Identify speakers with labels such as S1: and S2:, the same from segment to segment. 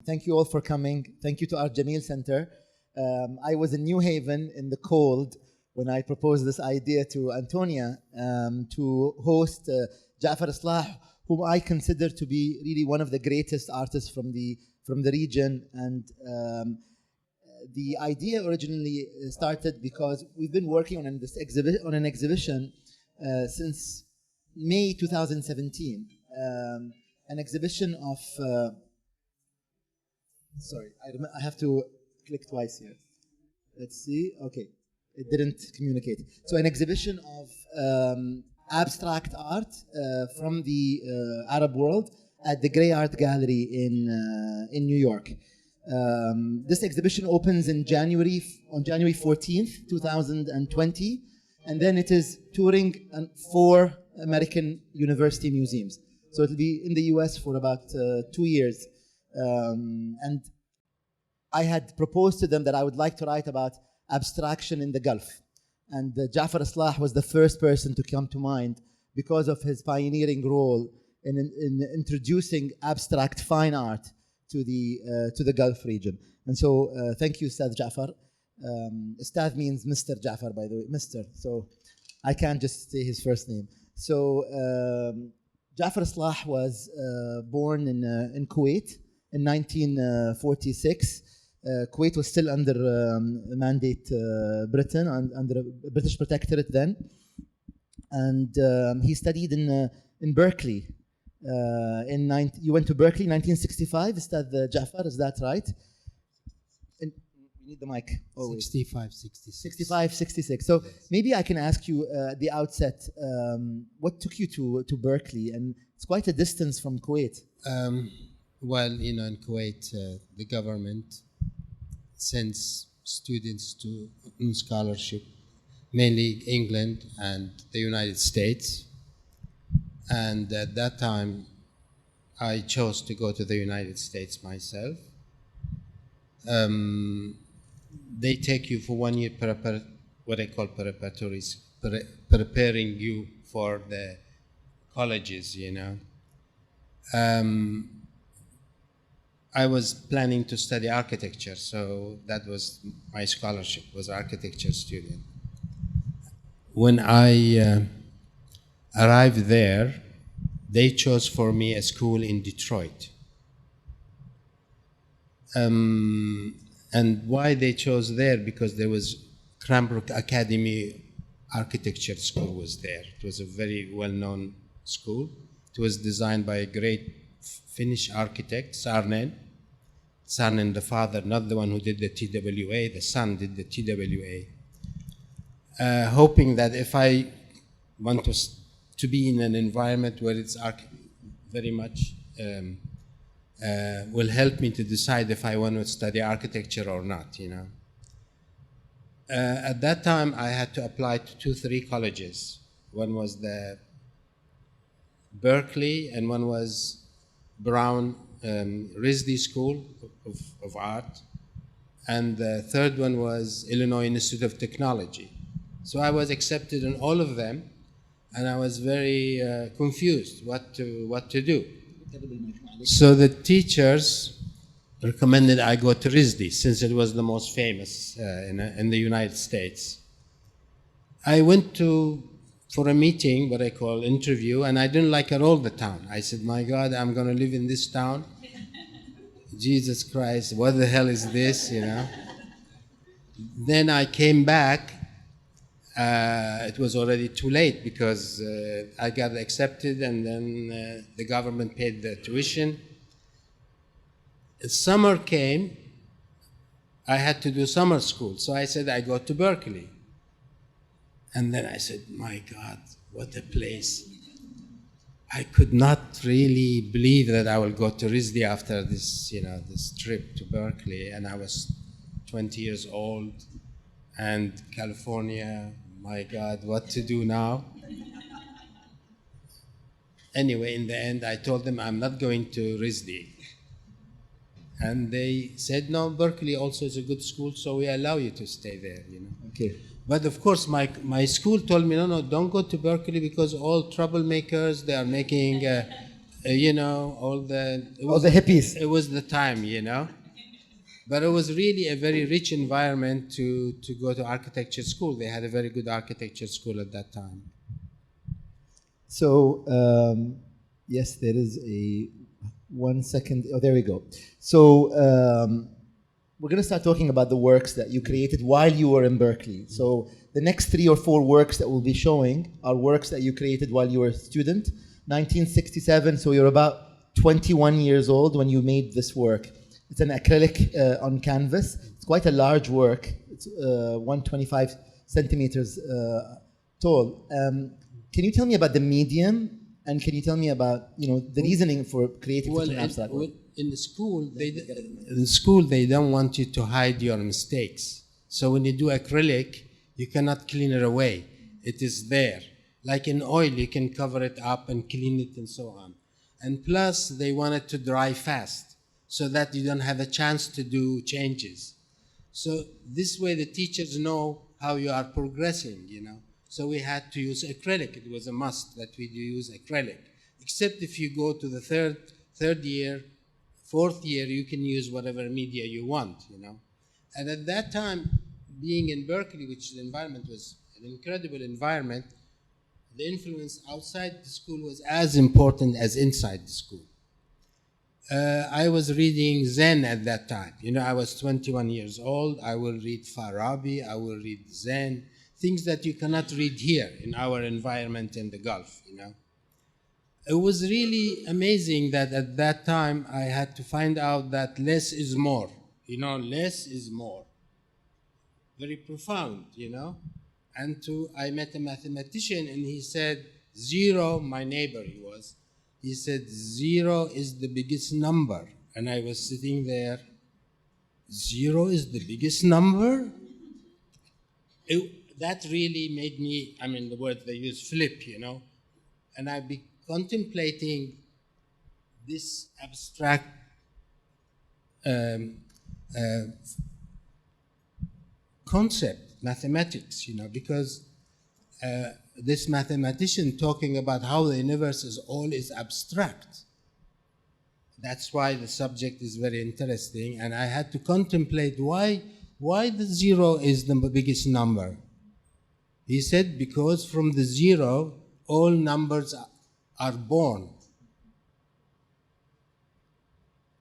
S1: Thank you all for coming. Thank you to our Jameel Center. I was in New Haven in the cold when I proposed this idea to Antonia to host Jafar Islah, whom I consider to be really one of the greatest artists from the region. And the idea originally started because we've been working on an exhibition since May 2017. An exhibition of sorry, I have to click twice here. Let's see. Okay, it didn't communicate. So an exhibition of abstract art from the Arab world at the Grey Art Gallery in New York. This exhibition opens on January 14th, 2020, and then it is touring 4 American university museums. So it'll be in the US for about 2 years. And I had proposed to them that I would like to write about abstraction in the Gulf. And Jafar Islah was the first person to come to mind because of his pioneering role in introducing abstract fine art to the Gulf region. And so thank you, Ustad Jafar. Ustad means Mr. Jafar, by the way, Mr. So I can't just say his first name. So Jafar Islah was born in Kuwait in 1946. Kuwait was still under mandate Britain, under a British protectorate then. And he studied in Berkeley. You went to Berkeley in 1965, Ustad Jafar, is that right? You need the mic. Always.
S2: 65, 66.
S1: 65, 66. So maybe I can ask you at the outset, what took you to Berkeley? And it's quite a distance from Kuwait.
S2: Well, in Kuwait, the government sends students on scholarship, mainly England and the United States. And at that time, I chose to go to the United States myself. They take you for 1 year, what I call preparatories, preparing you for the colleges, I was planning to study architecture, so that was my scholarship, was architecture student. When I arrived there, they chose for me a school in Detroit. And why they chose there? Because there was Cranbrook Academy Architecture School was there. It was a very well-known school. It was designed by a great Finnish architect, Saarinen. Saarinen, the father, not the one who did the TWA, the son did the TWA. Hoping that if I want to be in an environment where it's very much will help me to decide if I want to study architecture or not, At that time, I had to apply to 3 colleges. One was the Berkeley, and one was Brown RISD School of Art, and the third one was Illinois Institute of Technology. So I was accepted in all of them, and I was very confused what to do. So the teachers recommended I go to RISD since it was the most famous in the United States. I went for a meeting, what I call interview, and I didn't like at all the town. I said, my God, I'm going to live in this town. Jesus Christ, what the hell is this, Then I came back. It was already too late because I got accepted, and then the government paid the tuition. Summer came. I had to do summer school. So I said, I go to Berkeley. And then I said, my God, what a place. I could not really believe that I will go to RISD after this, this trip to Berkeley. And I was 20 years old, and California, my God, what to do now? Anyway, in the end, I told them I'm not going to RISD. And they said, no, Berkeley also is a good school, so we allow you to stay there,
S1: Okay.
S2: But of course, my school told me, no, don't go to Berkeley because all troublemakers, they are making you know, all the
S1: hippies.
S2: It was the time, you know. But it was really a very rich environment to go to architecture school. They had a very good architecture school at that time.
S1: So, yes, there is a 1 second. Oh, there we go. So, we're going to start talking about the works that you created while you were in Berkeley. So, the next 3 or 4 works that we'll be showing are works that you created while you were a student. 1967, so you're about 21 years old when you made this work. It's an acrylic on canvas. It's quite a large work. It's 125 centimeters tall. Can you tell me about the medium, and can you tell me about the reasoning for creating such an abstract work?
S2: In the school, they don't want you to hide your mistakes. So when you do acrylic, you cannot clean it away. It is there. Like in oil, you can cover it up and clean it and so on. And plus, they want it to dry fast so that you don't have a chance to do changes. So this way, the teachers know how you are progressing, So we had to use acrylic. It was a must that we use acrylic. Except if you go to the third year, 4th year, you can use whatever media you want, And at that time, being in Berkeley, which the environment was an incredible environment, the influence outside the school was as important as inside the school. I was reading Zen at that time. I was 21 years old. I will read Farabi. I will read Zen. Things that you cannot read here in our environment in the Gulf, It was really amazing that at that time I had to find out that less is more. Less is more. Very profound, And I met a mathematician and he said, 0, my neighbor he said, 0 is the biggest number. And I was sitting there, 0 is the biggest number? That really made me, the word they use, flip, And I'd be contemplating this abstract concept, mathematics, because this mathematician talking about how the universe is all is abstract. That's why the subject is very interesting, and I had to contemplate why the 0 is the biggest number. He said, because from the 0, all numbers are born.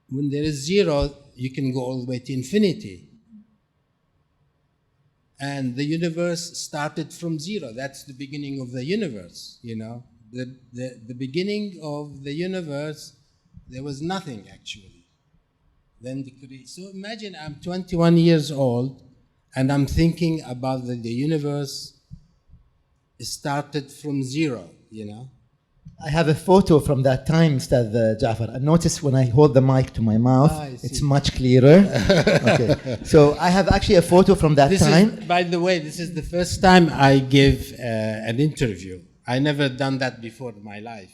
S2: When there is 0, you can go all the way to infinity. And the universe started from 0. That's the beginning of the universe, The beginning of the universe, there was nothing actually. Then so imagine I'm 21 years old and I'm thinking about the universe started from 0,
S1: I have a photo from that time, Ustad Jaffar. I notice when I hold the mic to my mouth, it's much clearer. Okay. So I have actually a photo from that time.
S2: By the way, this is the first time I give an interview. I never done that before in my life,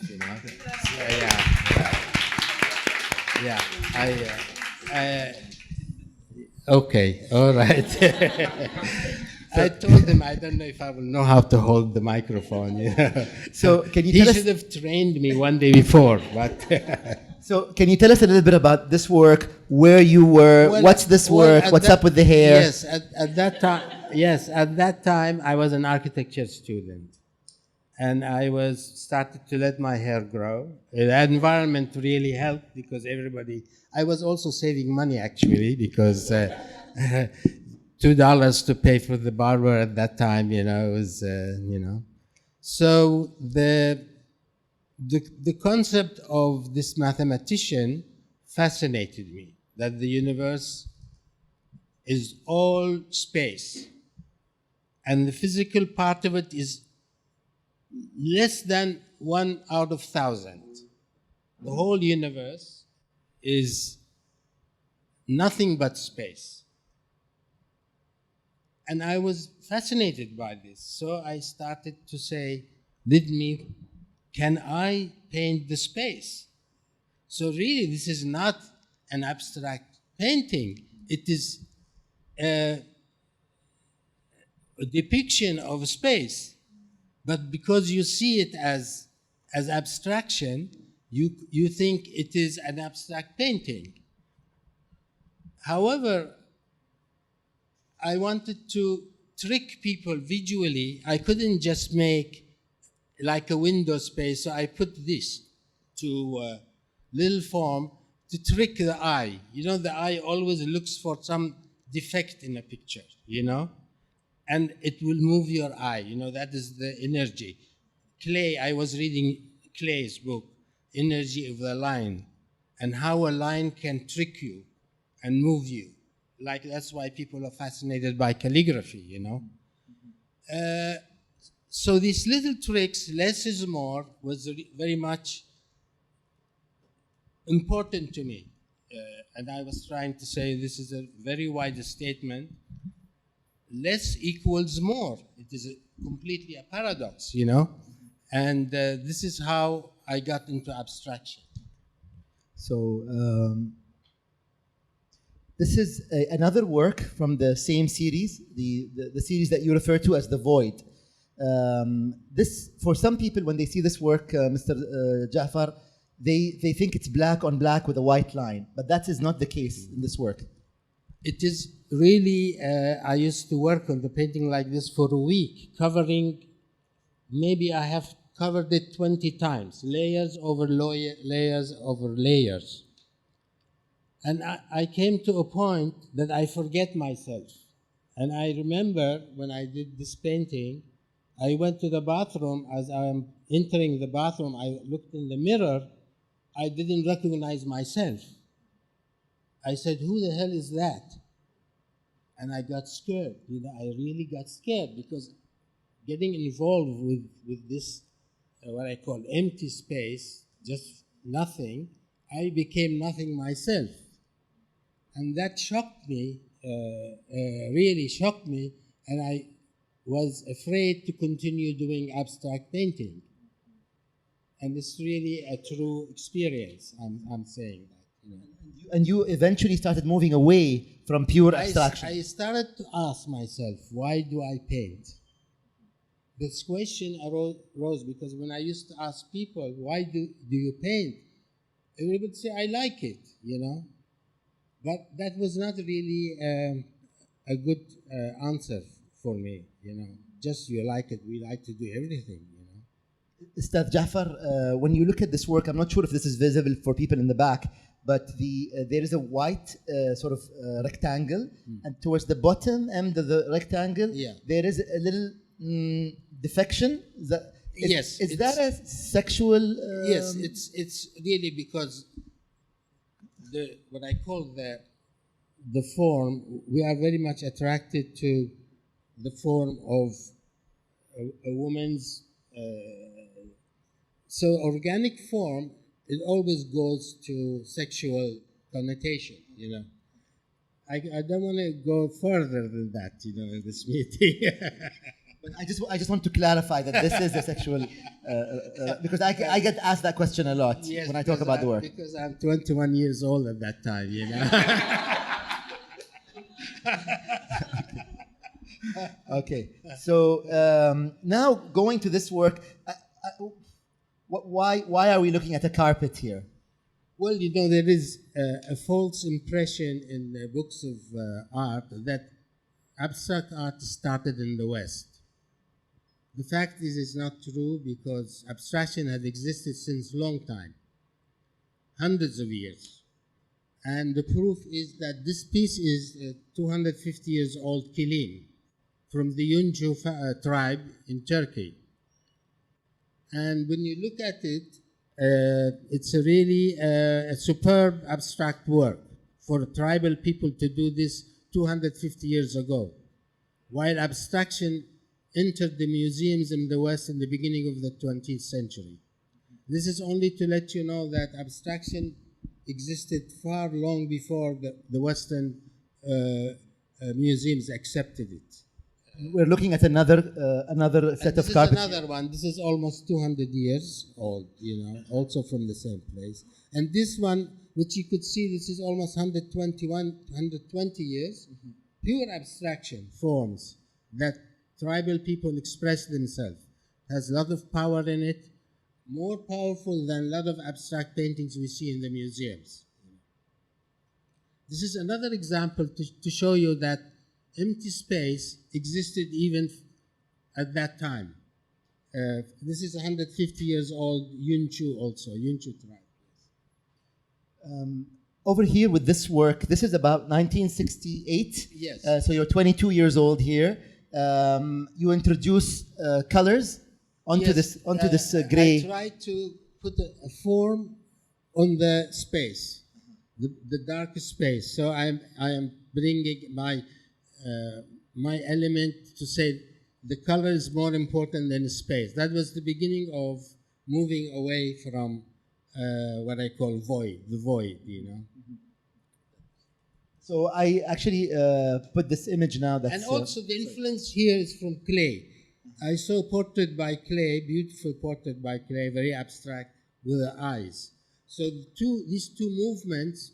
S2: Okay, all right. I told him I don't know if I will know how to hold the microphone.
S1: So can you
S2: he should have trained me one day before, but.
S1: So can you tell us a little bit about this work, where you were, what's this work, what's up with the hair?
S2: Yes, at that time I was an architecture student, and I started to let my hair grow. The environment really helped because I was also saving money actually because. $2 to pay for the barber at that time, it was, So the concept of this mathematician fascinated me, that the universe is all space, and the physical part of it is less than 1 out of 1,000. The whole universe is nothing but space. And I was fascinated by this. So I started to say, can I paint the space? So really, this is not an abstract painting. It is a depiction of space. But because you see it as abstraction, you think it is an abstract painting. However, I wanted to trick people visually. I couldn't just make like a window space, so I put this to little form to trick the eye. You know, the eye always looks for some defect in a picture, you know, and it will move your eye. You know, that is the energy. Clay, I was reading Clay's book, Energy of the Line, and how a line can trick you and move you. Like, that's why people are fascinated by calligraphy, you know. So these little tricks, less is more, was very much important to me. And I was trying to say this is a very wide statement. Less equals more. It is completely a paradox, you know. And this is how I got into abstraction.
S1: So this is another work from the same series, the series that you refer to as The Void. This, for some people, when they see this work, Mr. Jaffar, they think it's black on black with a white line, but that is not the case in this work.
S2: It is really, I used to work on the painting like this for a week, covering, maybe I have covered it 20 times, layers over layers over layers. And I came to a point that I forget myself. And I remember when I did this painting, I went to the bathroom. As I am entering the bathroom, I looked in the mirror. I didn't recognize myself. I said, who the hell is that? And I got scared. You know, I really got scared because getting involved with this, what I call empty space, just nothing, I became nothing myself. And that shocked me, really shocked me, and I was afraid to continue doing abstract painting. And it's really a true experience, I'm saying that. You know.
S1: And you eventually started moving away from pure abstraction.
S2: I started to ask myself, why do I paint? This question arose because when I used to ask people, why do you paint? They would say, I like it, you know. But that was not really a good answer for me, you know. Just you like it, we like to do everything, you know.
S1: Ustad Jaffar, when you look at this work, I'm not sure if this is visible for people in the back, but there is a white sort of rectangle, and towards the bottom end of the rectangle, there is a little defection. Is that a sexual?
S2: Yes, it's really because what I call the form, we are very much attracted to the form of a woman's. So organic form, it always goes to sexual connotation, you know. I don't want to go further than that, you know, in this meeting.
S1: But I just want to clarify that this is a sexual, because I get asked that question a lot when I talk about the work.
S2: Because I'm 21 years old at that time, you know.
S1: Okay, so now going to this work, why are we looking at a carpet here?
S2: Well, you know, there is a false impression in the books of art that abstract art started in the West. The fact is, it's not true because abstraction has existed since a long time, hundreds of years. And the proof is that this piece is 250 years old kilim from the Yunju tribe in Turkey. And when you look at it, it's a really a superb abstract work for tribal people to do this 250 years ago. While abstraction entered the museums in the West in the beginning of the 20th century. This is only to let you know that abstraction existed far long before the Western museums accepted it.
S1: We're looking at another set of carpets.
S2: This is another one. This is almost 200 years old, you know, also from the same place. And this one, which you could see, this is almost 120 years, pure abstraction forms that tribal people express themselves. It has a lot of power in it. more powerful than a lot of abstract paintings we see in the museums. This is another example to show you that empty space existed even at that time. This is 150 years old Yunchu also, Yunchu tribe.
S1: Over here with this work, this is about 1968.
S2: Yes.
S1: So you're 22 years old here. You introduce colors onto this gray.
S2: I tried to put a form on the space, the dark space. So I am bringing my element to say the color is more important than the space. That was the beginning of moving away from what I call void, the void, you know.
S1: So I actually put this image now. That's,
S2: and also the influence here is from clay. I saw portrait by clay, beautiful portrait by clay, very abstract with the eyes. So these two movements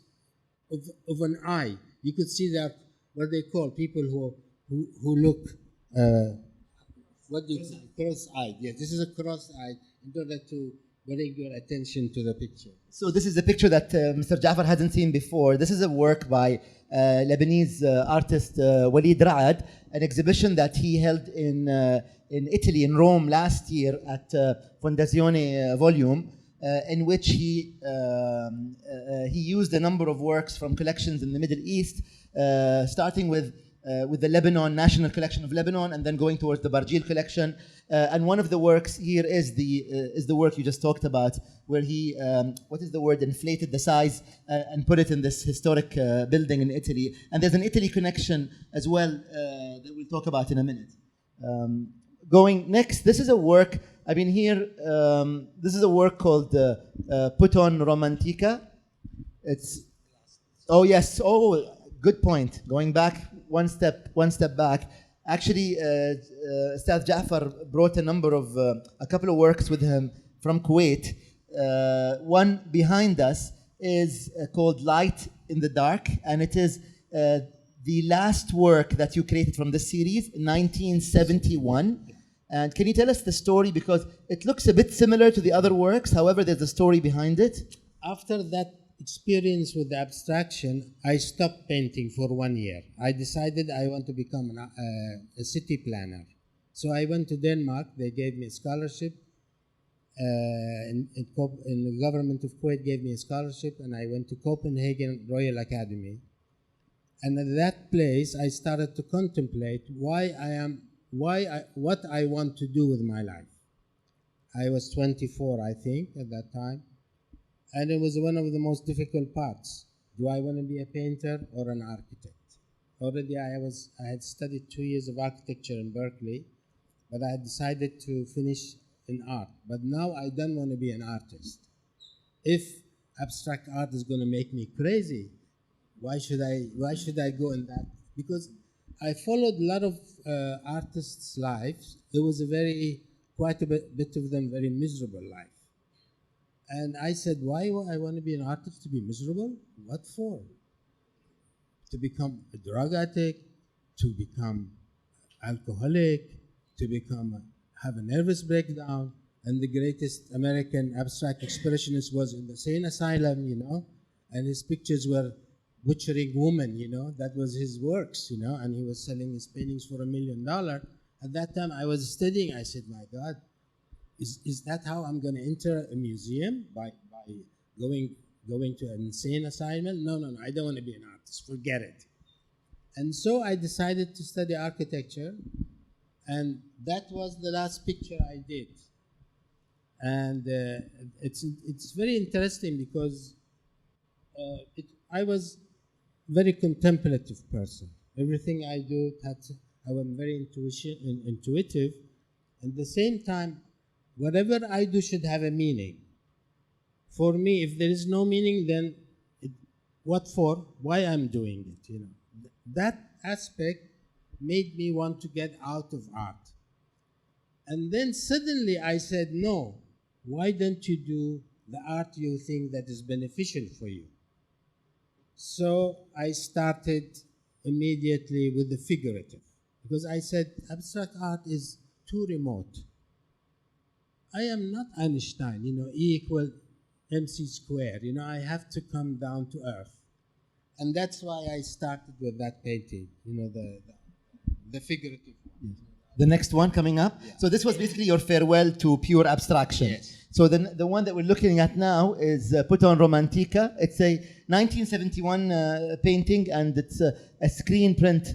S2: of an eye, you could see that what they call people who look, what do you say, cross-eyed. Yes, this is a cross-eyed in order to bring your attention to the picture.
S1: So this is a picture that Mr. Jaffar hasn't seen before. This is a work by Lebanese artist Walid Raad, an exhibition that he held in Italy, in Rome last year at Fondazione Volume, in which he used a number of works from collections in the Middle East, starting with the Lebanon National Collection of Lebanon, and then going towards the Barjeel collection. And one of the works here is the work you just talked about, where he, what is the word, inflated the size and put it in this historic building in Italy. And there's an Italy connection as well that we'll talk about in a minute. Going next, this is a work, I mean here, this is a work called Patron Romantica. It's, oh yes, oh, good point. Going back one step back. Actually, Ustadh Jaffar brought a couple of works with him from Kuwait. One behind us is called Light in the Dark, and it is the last work that you created from this series in 1971. And can you tell us the story, because it looks a bit similar to the other works, however there's a story behind it.
S2: After that experience with the abstraction, I stopped painting for 1 year. I decided I want to become a city planner. So I went to Denmark. They gave me a scholarship. The government of Kuwait gave me a scholarship, and I went to Copenhagen Royal Academy. And at that place, I started to contemplate what I want to do with my life. I was 24, I think, at that time. And it was one of the most difficult parts. Do I want to be a painter or an architect? Already I had studied 2 years of architecture in Berkeley, but I had decided to finish in art. But now I don't want to be an artist. If abstract art is going to make me crazy, why should I go in that? Because I followed a lot of artists' lives. It was quite a bit of them very miserable life. And I said, why I want to be an artist? To be miserable? What for? To become a drug addict, to become alcoholic, to have a nervous breakdown. And the greatest American abstract expressionist was in the insane asylum, you know, and his pictures were butchering women, you know. That was his works, you know, and he was selling his paintings for $1 million. At that time, I was studying. I said, my God, is that how I'm going to enter a museum, by going to an insane asylum? No, I don't want to be an artist. Forget it. And so I decided to study architecture, and that was the last picture I did. And it's very interesting because I was a very contemplative person. Everything I do, I was very intuitive. At the same time, whatever I do should have a meaning. For me, if there is no meaning, then what for? Why I'm doing it? You know, that aspect made me want to get out of art. And then suddenly I said, no, why don't you do the art you think that is beneficial for you? So I started immediately with the figurative, because I said abstract art is too remote. I am not Einstein, E equal mc squared. I have to come down to earth. And that's why I started with that painting, the figurative one.
S1: The next one coming up. Yeah. So this was basically your farewell to pure abstraction.
S2: Yes.
S1: So the one that we're looking at now is put on Romantica. It's a 1971 painting, and it's a screen print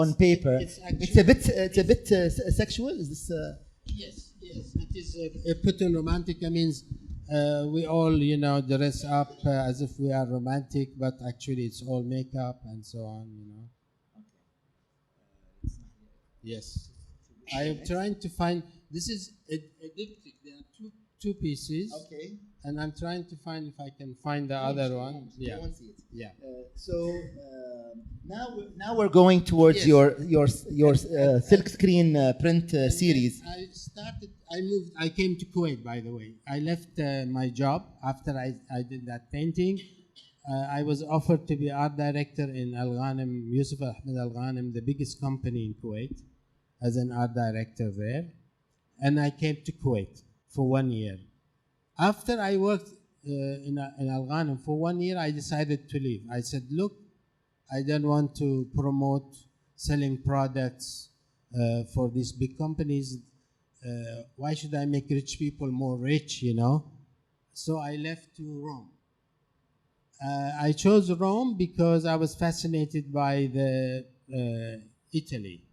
S1: on paper. It's a bit sexual. Is this?
S2: Yes. It is put on Romantica means we all dress up as if we are romantic, but actually it's all makeup and so on. Yes. I am trying to find. This is a diptych. There are two pieces.
S1: Okay.
S2: And I'm trying to find if I can find the other one.
S1: Yeah. I want to see it.
S2: Yeah.
S1: Now we're going towards your silk screen print series.
S2: I came to Kuwait, by the way. I left my job after I did that painting. I was offered to be art director in Al Ghanem, Yusuf Ahmed Al Ghanem, the biggest company in Kuwait, as an art director there. And I came to Kuwait for 1 year. After I worked in Al Ghanem for 1 year, I decided to leave. I said, look, I don't want to promote selling products for these big companies. Why should I make rich people more rich, So I left to Rome. I chose Rome because I was fascinated by Italy.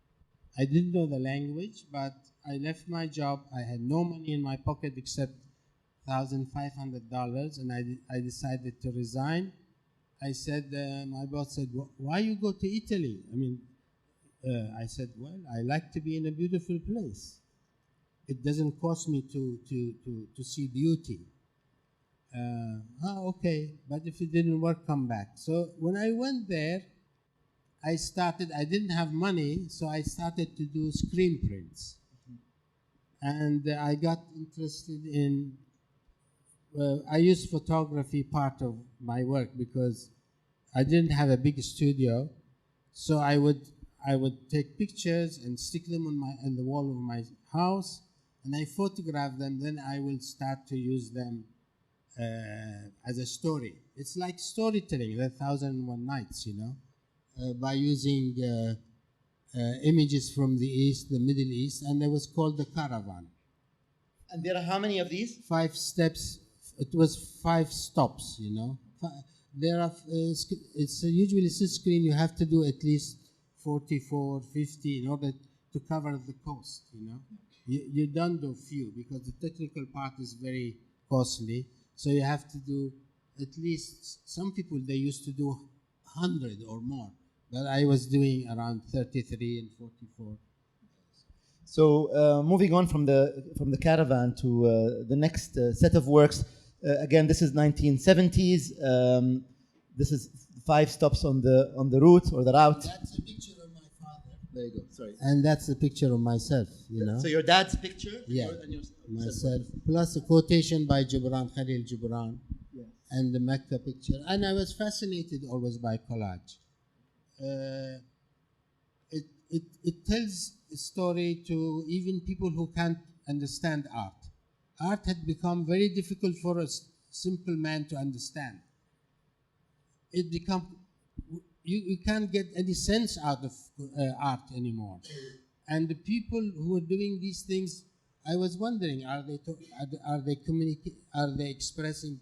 S2: I didn't know the language, but I left my job. I had no money in my pocket except $1,500, and I decided to resign. I said, my boss said, why you go to Italy? I said, well, I like to be in a beautiful place. It doesn't cost me to see beauty. Okay, but if it didn't work, come back. So when I went there, I didn't have money, so I started to do screen prints. And I got interested in, I used photography part of my work because I didn't have a big studio. So I would take pictures and stick them on the wall of my house, and I photograph them. Then I will start to use them as a story. It's like storytelling, the 1001 Nights, by using images from the East, the Middle East, and it was called the Caravan.
S1: And there are how many of these?
S2: 5 steps. It was 5 stops, There are, it's usually silk screen, you have to do at least 44, 50 in order to cover the cost, You don't do few because the technical part is very costly. So you have to do at least, some people, they used to do 100 or more. But I was doing around 33 and 44.
S1: So moving on from the Caravan to the next set of works. Again, this is 1970s. This is 5 stops on the route or the route.
S2: That's a picture of my father.
S1: There you go. Sorry.
S2: And that's a picture of myself.
S1: So your dad's picture.
S2: Yeah. Myself. Plus a quotation by Khalil Gibran. Yeah. And the Mecca picture. And I was fascinated always by collage. It tells a story to even people who can't understand art. Art had become very difficult for a simple man to understand. You can't get any sense out of art anymore. And the people who are doing these things, I was wondering, are they expressing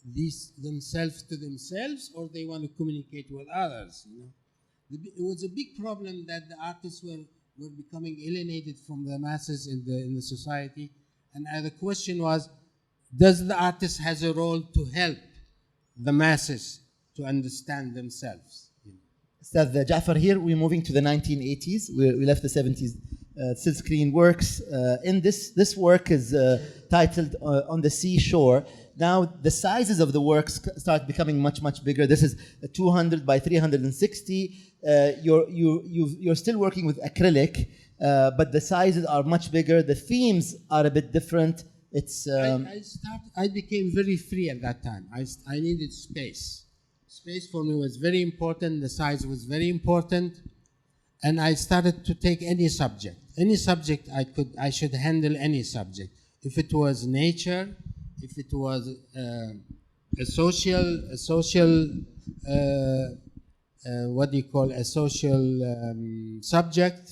S2: these themselves to themselves, or they want to communicate with others? It was a big problem that the artists were becoming alienated from the masses in the society. And the question was, does the artist has a role to help the masses to understand themselves?
S1: Ustad Jaffar, here we're moving to the 1980s. We left the 70s. Silk screen works. In this work is titled On the Seashore. Now the sizes of the works start becoming much, much bigger. This is 200 by 360. You're still working with acrylic, but the sizes are much bigger. The themes are a bit different.
S2: I became very free at that time. I needed space. Space for me was very important. The size was very important, and I started to take any subject. Any subject I should handle any subject. if it was nature, if it was a social what do you call a social subject.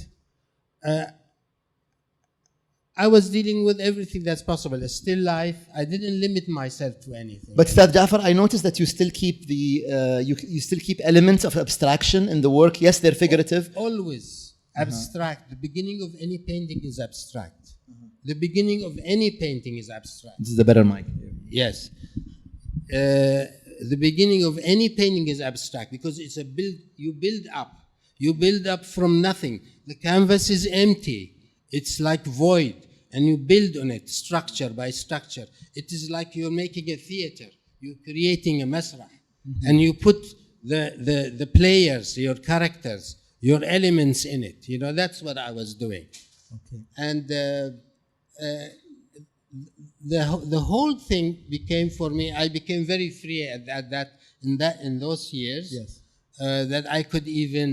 S2: I was dealing with everything that's possible. A still life. I didn't limit myself to anything.
S1: But Ustad Jaffar, I noticed that you still keep the you still keep elements of abstraction in the work. Yes, they're figurative.
S2: Always abstract. The beginning of any painting is abstract. The beginning of any painting is abstract.
S1: This is the better mic.
S2: Yes. The beginning of any painting is abstract because it's a build. You build up. You build up from nothing. The canvas is empty. It's like void, and you build on it structure by structure. It is like you're making a theater. You're creating a masrah, and you put the players, your characters, your elements in it. You know, that's what I was doing.
S1: Okay.
S2: And the whole thing became for me. I became very free in those years.
S1: Yes.
S2: That I could even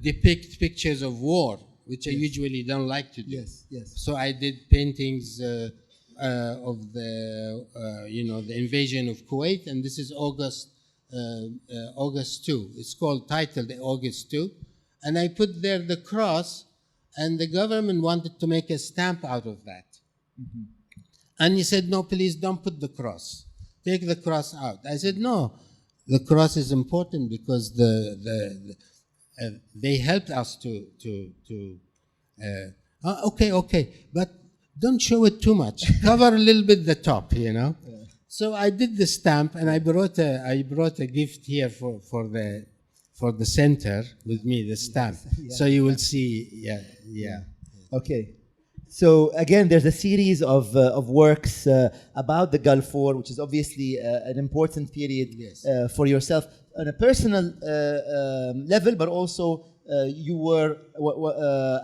S2: depict pictures of war, which I usually don't like to do.
S1: Yes. Yes.
S2: So I did paintings of the the invasion of Kuwait, and this is August 2. It's titled August 2, and I put there the cross, and the government wanted to make a stamp out of that. And he said, no, please don't put the cross. Take the cross out. I said, no, the cross is important because they helped us okay, but don't show it too much. Cover a little bit the top, you know. Yeah. So I did the stamp, and I brought a gift here for the center with me, the stamp. Yeah. So you will see, yeah.
S1: Okay. So again, there's a series of works about the Gulf War, which is obviously an important period for yourself on a personal level, but also you were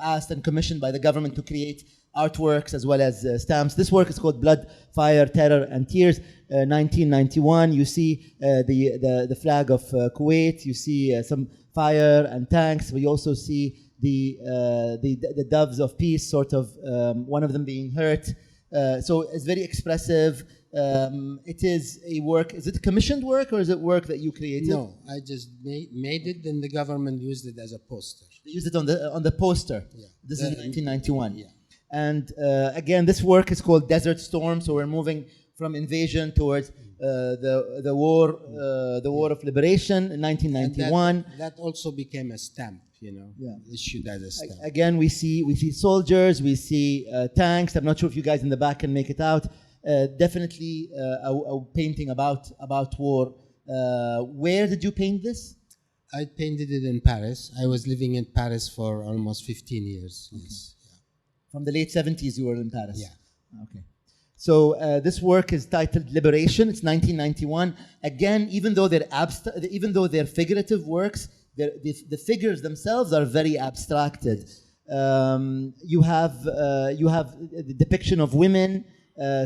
S1: asked and commissioned by the government to create artworks as well as stamps. This work is called Blood, Fire, Terror, and Tears, 1991. You see the flag of Kuwait. You see some fire and tanks. We also see the doves of peace, sort of one of them being hurt. So it's very expressive. It is a work. Is it commissioned work or is it work that you created?
S2: No, I just made it, and the government used it as a poster.
S1: They used it on the poster. Yeah. This is 1991.
S2: Yeah.
S1: And again, this work is called Desert Storm. So we're moving from invasion towards the war of liberation in 1991.
S2: That also became a stamp. Issued as a stamp.
S1: Again, we see soldiers, we see tanks. I'm not sure if you guys in the back can make it out. Definitely a painting about war. Where did you paint this?
S2: I painted it in Paris. I was living in Paris for almost 15 years. Okay. Yes. Yeah.
S1: From the late 70s, you were in Paris.
S2: Yeah.
S1: Okay. So this work is titled Liberation. It's 1991. Again, even though they're figurative works, the figures themselves are very abstracted. You have the depiction of women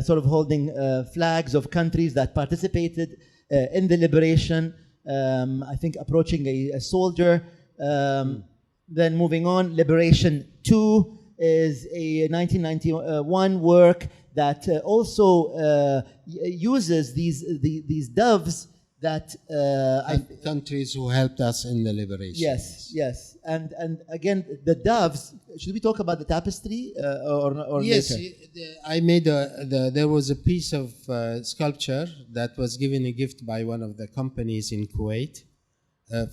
S1: sort of holding flags of countries that participated in the liberation. I think approaching a soldier. Then moving on, Liberation 2 is a 1991 work that also uses these doves that
S2: countries who helped us in the liberation.
S1: Yes, and again the doves. Should we talk about the tapestry or
S2: yes?
S1: Later?
S2: I made there was a piece of sculpture that was given a gift by one of the companies in Kuwait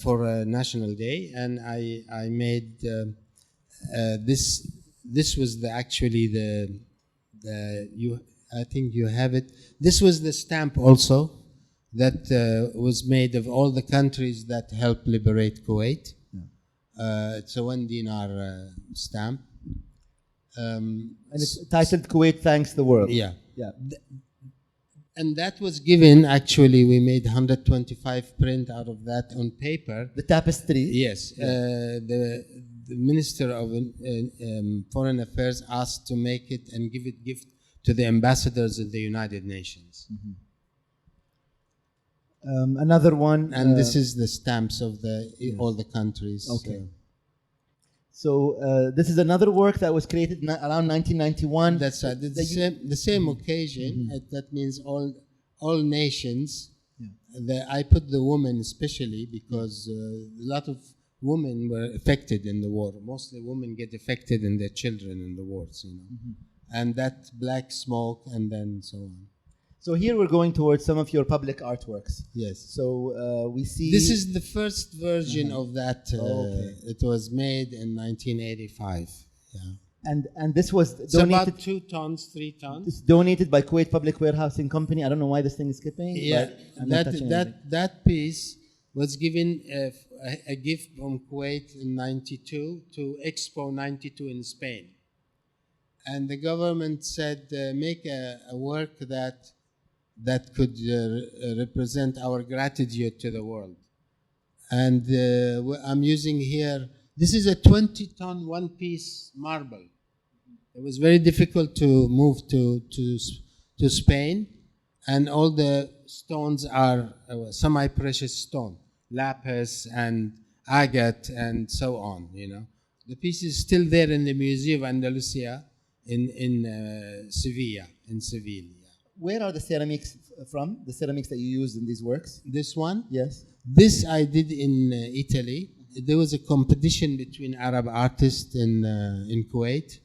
S2: for a National Day, and I made this. This was actually I think you have it. This was the stamp also that was made of all the countries that helped liberate Kuwait. Yeah. It's a 1 dinar stamp.
S1: And it's titled Kuwait Thanks the World.
S2: Yeah.
S1: Yeah.
S2: And that was given, actually, we made 125 print out of that on paper.
S1: The tapestry?
S2: Yes. Yeah. The Minister of Foreign Affairs asked to make it and give it gift to the ambassadors of the United Nations.
S1: Mm-hmm. Another one.
S2: And this is the stamps of all the countries.
S1: Okay. So this is another work that was created around 1991.
S2: That's right. The same occasion. That means all nations. I put the women especially because a lot of women were affected in the war. Mostly women get affected and their children in the wars, you know. And that black smoke and then so on.
S1: So here we're going towards some of your public artworks.
S2: Yes.
S1: So we see...
S2: This is the first version of that. It was made in 1985. Yeah.
S1: And this was
S2: It's
S1: donated...
S2: about 2 tons, 3 tons.
S1: It's donated by Kuwait Public Warehousing Company. I don't know why this thing is skipping.
S2: Yeah,
S1: but I'm not touching anything.
S2: that piece was given a gift from Kuwait in 92 to Expo 92 in Spain. And the government said, make a work that could represent our gratitude to the world. And I'm using here, this is a 20-ton one-piece marble. It was very difficult to move to Spain, and all the stones are semi-precious stone, lapis and agate and so on, you know. The piece is still there in the Museum of Andalusia in Sevilla, in Seville.
S1: Where are the ceramics from? The ceramics that you used in these works?
S2: This one?
S1: Yes.
S2: This I did in Italy. There was a competition between Arab artists in Kuwait,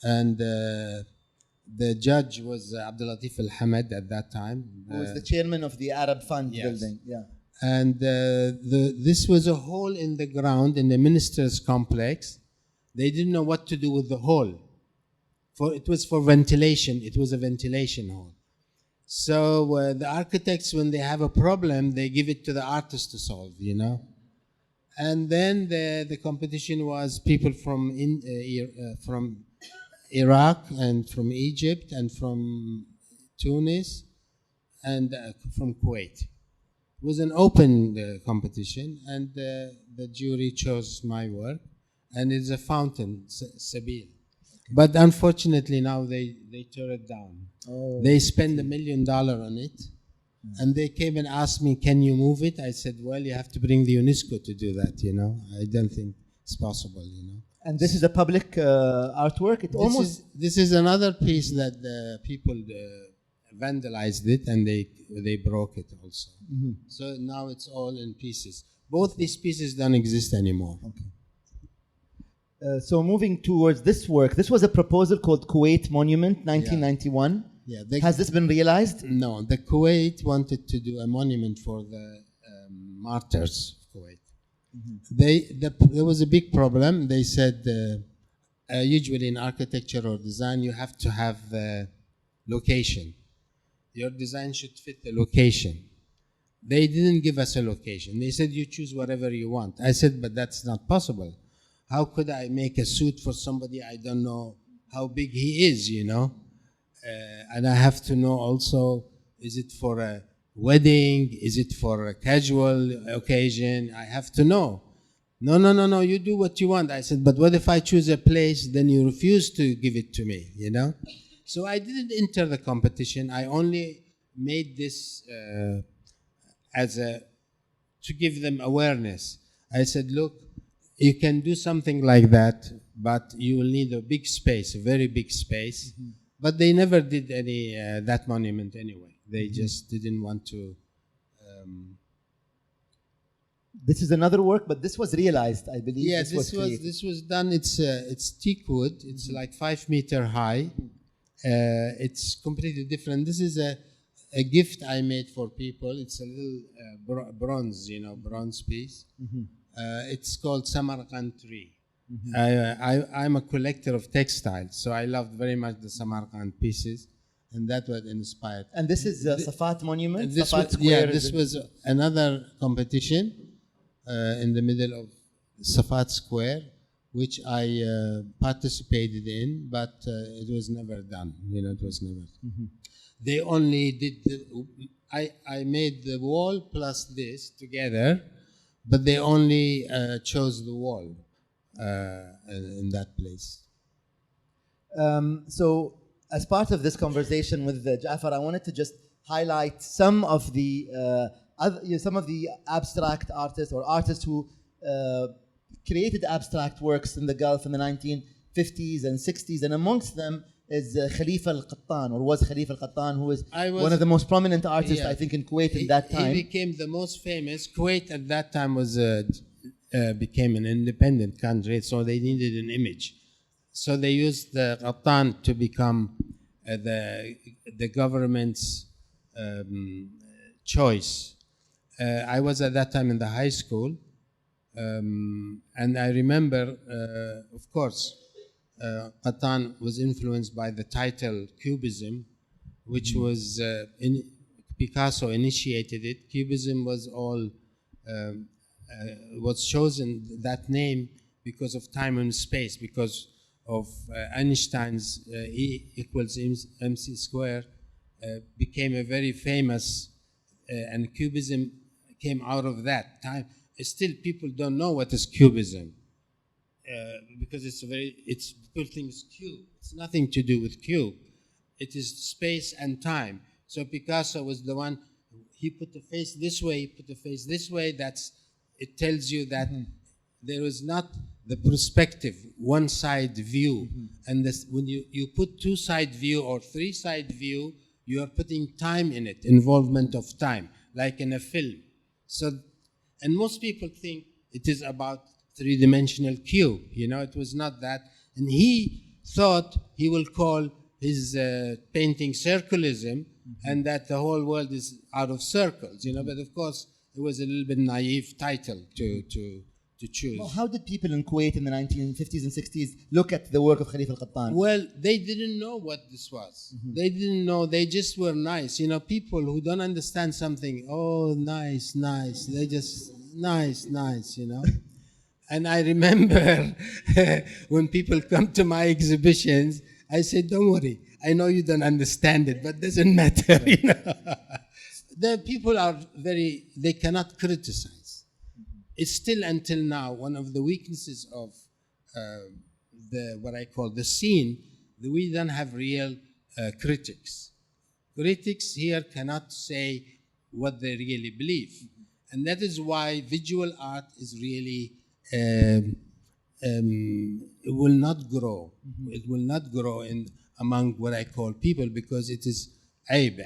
S2: and the judge was Abdulatif Al-Hamad at that time.
S1: Who was the chairman of the Arab Fund
S2: yes.
S1: building. Yeah.
S2: And this was a hole in the ground in the minister's complex. They didn't know what to do with the hole. It was for ventilation. It was a ventilation hole. So the architects, when they have a problem, they give it to the artist to solve, you know. And then the competition was people from Iraq and from Egypt and from Tunis and from Kuwait. It was an open competition, and the jury chose my work, and it's a fountain, Sabil. But unfortunately now they tore it down.
S1: Oh.
S2: They spent $1 million on it, and they came and asked me, can you move it? I said, well, you have to bring the UNESCO to do that, you know. I don't think it's possible, you know.
S1: And this is a public artwork?
S2: This is another piece that the people vandalized it, and they broke it also. So now it's all in pieces. Both these pieces don't exist anymore.
S1: Okay. So moving towards this work, this was a proposal called Kuwait Monument, 1991.
S2: Yeah.
S1: Has this been realized?
S2: No, the Kuwait wanted to do a monument for the martyrs of Kuwait. There was a big problem. They said usually in architecture or design you have to have the location. Your design should fit the location. They didn't give us a location. They said you choose whatever you want. I said, but that's not possible. How could I make a suit for somebody I don't know how big he is, you know? And I have to know also, is it for a wedding? Is it for a casual occasion? I have to know. No, you do what you want. I said, but what if I choose a place, then you refuse to give it to me, you know? So I didn't enter the competition. I only made this to give them awareness. I said, look, you can do something like that, but you will need a big space, a very big space. But they never did any that monument anyway. They just didn't want to.
S1: This is another work, but this was realized, I believe.
S2: Yeah, this was done. It's teak wood. It's like 5 meter high. It's completely different. This is a gift I made for people. It's a little bronze, you know, bronze piece. It's called Samarkand tree. I'm a collector of textiles, so I loved very much the Samarkand pieces, and that was inspired.
S1: And this is Safat Monument?
S2: This was another competition in the middle of Safat Square, which I participated in, but it was never done. You know, it was never. They only did I made the wall plus this together, but they only chose the wall in that place.
S1: So, as part of this conversation with Jaffar, I wanted to just highlight some of the abstract artists or artists who created abstract works in the Gulf in the 1950s and 60s, and amongst them is Khalifa Al-Qattan, or was Khalifa Al-Qattan, who was one of the most prominent artists, I think, in Kuwait at that time.
S2: He became the most famous. Kuwait at that time was became an independent country, so they needed an image. So they used the Qattan to become the government's choice. I was at that time in the high school, and I remember, of course, Qattan was influenced by the title Cubism, which was Picasso initiated it. Cubism was was chosen that name because of time and space, because of Einstein's E equals mc square became a very famous, and Cubism came out of that time. Still, people don't know what is Cubism. Because it's building cube. It's nothing to do with cube. It is space and time. So Picasso was the one, he put the face this way, he put the face this way. It tells you that there is not the perspective, one side view. And when you put two side view or three side view, you are putting time in it, involvement of time, like in a film. So, and most people think it is about three-dimensional cube. It was not that. And he thought he will call his painting circulism, and that the whole world is out of circles. But of course, it was a little bit naive title to choose.
S1: Well, how did people in Kuwait in the 1950s and 60s look at the work of Khalifa Al-Qattan?
S2: Well, they didn't know what this was. They didn't know. They just were nice. People who don't understand something, oh, nice, nice. They just, nice, nice, And I remember when people come to my exhibitions, I say, don't worry, I know you don't understand it, but it doesn't matter, The people are they cannot criticize. It's still until now one of the weaknesses of what I call the scene, that we don't have real critics. Critics here cannot say what they really believe. And that is why visual art is really it will not grow. It will not grow among what I call people, because it is aib,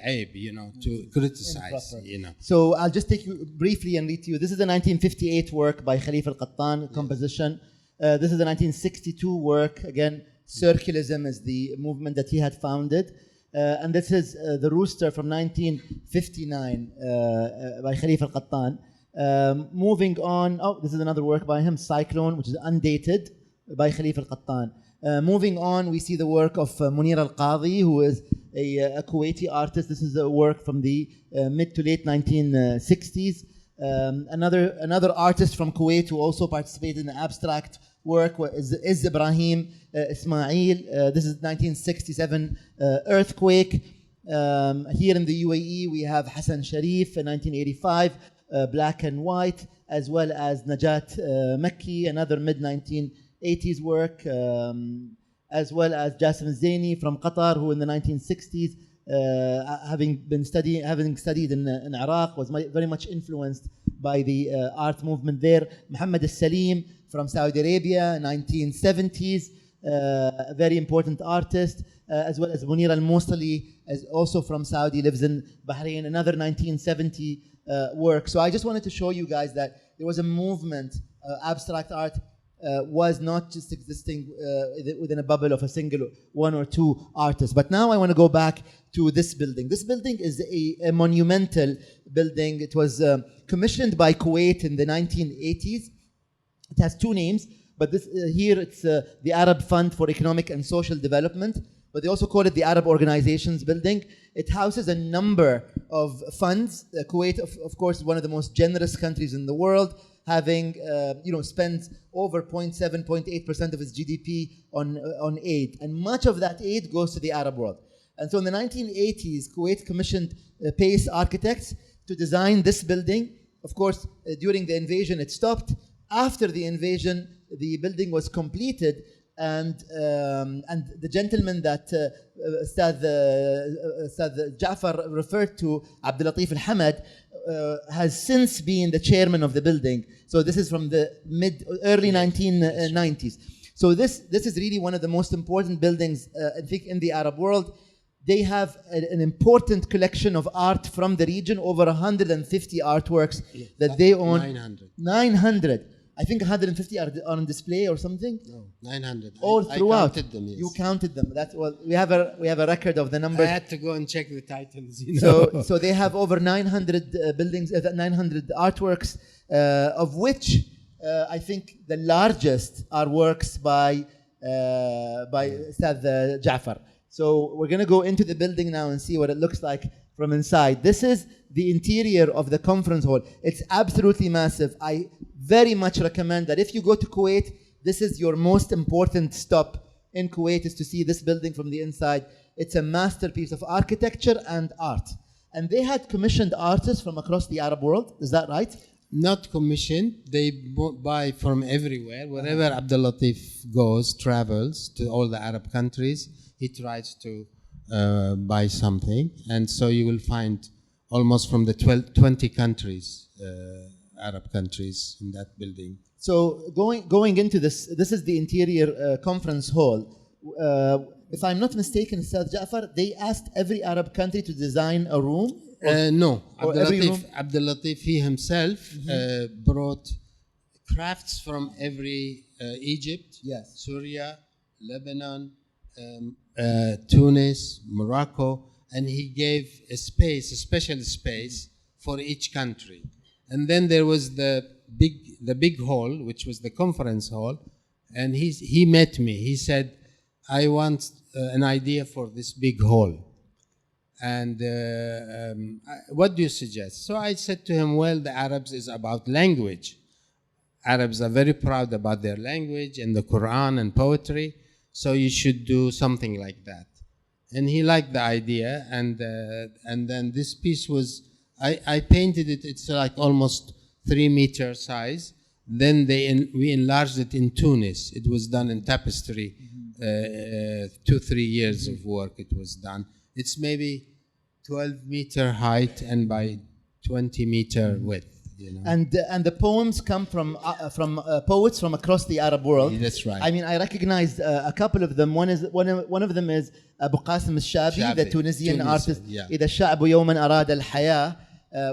S2: to criticize,
S1: So I'll just take you briefly and read to you. This is a 1958 work by Khalifa Al-Qattan, composition. This is a 1962 work. Again, circulism is the movement that he had founded. And this is the Rooster from 1959 by Khalifa Al-Qattan. Moving on, this is another work by him, Cyclone, which is undated, by Khalifa Al-Qattan. Moving on, we see the work of Munir Al-Qadi, who is a Kuwaiti artist. This is a work from the mid to late 1960s. Another artist from Kuwait who also participated in the abstract work is Ibrahim Ismail. This is 1967 earthquake. Here in the UAE, we have Hasan Sharif in 1985. Black and white, as well as Najat Makki, another mid-1980s work, as well as Jassim Zaini from Qatar, who in the 1960s, having studied in Iraq, was very much influenced by the art movement there. Muhammad Salim from Saudi Arabia, 1970s, a very important artist, as well as Munir Al-Mosali, as also from Saudi, lives in Bahrain, another 1970 work. So I just wanted to show you guys that there was a movement. Abstract art was not just existing within a bubble of a single one or two artists. But now I want to go back to this building. This building is a monumental building. It was commissioned by Kuwait in the 1980s. It has two names, but here it's the Arab Fund for Economic and Social Development, but they also call it the Arab Organizations Building. It houses a number of funds. Kuwait, of course, is one of the most generous countries in the world, having spent over 0.8% of its GDP on aid, and much of that aid goes to the Arab world. And so in the 1980s, Kuwait commissioned Pace Architects to design this building. Of course, during the invasion, it stopped. After the invasion, the building was completed, and the gentleman that Ustad Jaffar referred to, Abdul Latif Al-Hamad, has since been the chairman of the building. So this is from the early 1990s. So this is really one of the most important buildings, I think, in the Arab world. They have an important collection of art from the region, over 150 artworks that they own.
S2: 900.
S1: 900. I think 150 are on display or something.
S2: No, 900.
S1: All throughout.
S2: I counted them. Yes.
S1: You counted them. That's well. We have a record of the numbers.
S2: I had to go and check the titles. You know?
S1: So they have over 900 buildings, 900 artworks, of which I think the largest are works by Ustad Jaffar. So we're going to go into the building now and see what it looks like from inside. This is the interior of the conference hall. It's absolutely massive. I very much recommend that if you go to Kuwait, this is your most important stop in Kuwait, is to see this building from the inside. It's a masterpiece of architecture and art. And they had commissioned artists from across the Arab world. Is that right?
S2: Not commissioned. They buy from everywhere. Wherever Abdul Latif goes, travels to all the Arab countries, he tries to buy something. And so you will find almost from the 20 countries, Arab countries, in that building.
S1: So going into this is the interior conference hall. If I'm not mistaken, Ustad Jaffar, they asked every Arab country to design a room?
S2: No. Abdul Latif, he himself brought crafts from every Egypt,
S1: yes,
S2: Syria, Lebanon, Tunis, Morocco, and he gave a special space for each country. And then there was the big hall, which was the conference hall, and he met me. He said, I want an idea for this big hall. And what do you suggest? So I said to him, well, the Arabs is about language. Arabs are very proud about their language and the Quran and poetry, so you should do something like that. And he liked the idea, and then this piece was, I painted it, it's like almost 3 meter size. Then we enlarged it in Tunis. It was done in tapestry, 2-3 years of work it was done. It's maybe 12 meter height and by 20 meter width. You know?
S1: And the poems come from poets from across the Arab world.
S2: That's right.
S1: I mean, I recognized a couple of them. One of them is Abu Qasim al-Shabi, the Tunisian artist.
S2: Yeah.
S1: إذا الشعب يوما أراد الحياة,